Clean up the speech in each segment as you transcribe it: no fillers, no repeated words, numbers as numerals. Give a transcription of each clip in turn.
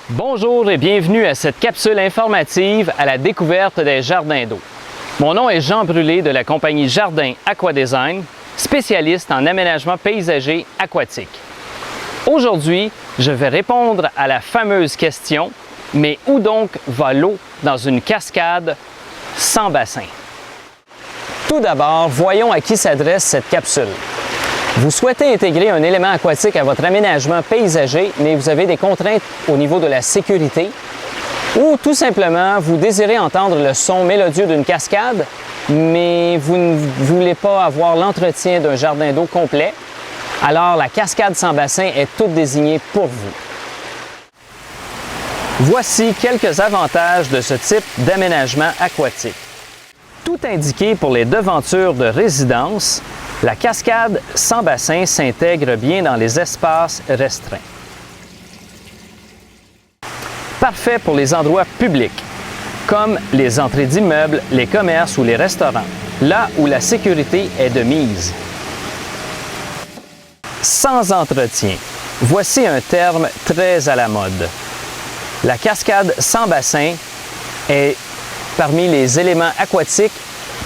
Bonjour et bienvenue à cette capsule informative à la découverte des jardins d'eau. Mon nom est Jean Brûlé de la compagnie Jardin Aquadesign, spécialiste en aménagement paysager aquatique. Aujourd'hui, je vais répondre à la fameuse question « Mais où donc va l'eau dans une cascade sans bassin ?» Tout d'abord, voyons à qui s'adresse cette capsule. Vous souhaitez intégrer un élément aquatique à votre aménagement paysager, mais vous avez des contraintes au niveau de la sécurité, ou tout simplement, vous désirez entendre le son mélodieux d'une cascade, mais vous ne voulez pas avoir l'entretien d'un jardin d'eau complet, alors la cascade sans bassin est toute désignée pour vous. Voici quelques avantages de ce type d'aménagement aquatique. Tout indiqué pour les devantures de résidence, la cascade sans bassin s'intègre bien dans les espaces restreints. Parfait pour les endroits publics, comme les entrées d'immeubles, les commerces ou les restaurants, là où la sécurité est de mise. Sans entretien. Voici un terme très à la mode. La cascade sans bassin est parmi les éléments aquatiques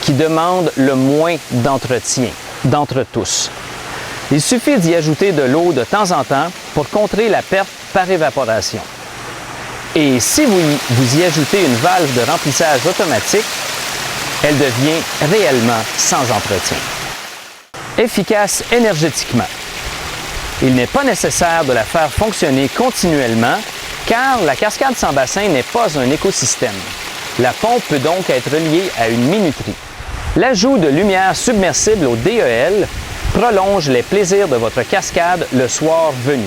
qui demandent le moins d'entretien d'entre tous. Il suffit d'y ajouter de l'eau de temps en temps pour contrer la perte par évaporation. Et si vous y ajoutez une valve de remplissage automatique, elle devient réellement sans entretien. Efficace énergétiquement. Il n'est pas nécessaire de la faire fonctionner continuellement car la cascade sans bassin n'est pas un écosystème. La pompe peut donc être reliée à une minuterie. L'ajout de lumière submersible au DEL prolonge les plaisirs de votre cascade le soir venu.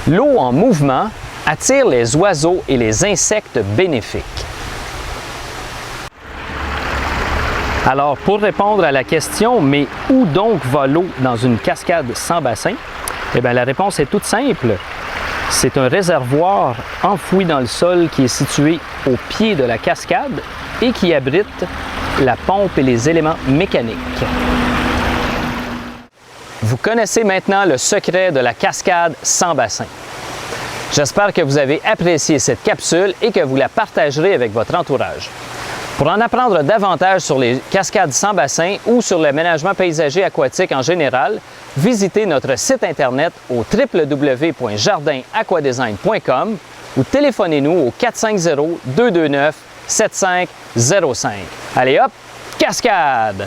L'eau en mouvement attire les oiseaux et les insectes bénéfiques. Alors, pour répondre à la question « Mais où donc va l'eau dans une cascade sans bassin ?» Eh bien, la réponse est toute simple. C'est un réservoir enfoui dans le sol qui est situé au pied de la cascade et qui abrite la pompe et les éléments mécaniques. Vous connaissez maintenant le secret de la cascade sans bassin. J'espère que vous avez apprécié cette capsule et que vous la partagerez avec votre entourage. Pour en apprendre davantage sur les cascades sans bassin ou sur l'aménagement paysager aquatique en général, visitez notre site internet au www.jardinaquadesign.com ou téléphonez-nous au 450-229-7505. Allez hop, cascade!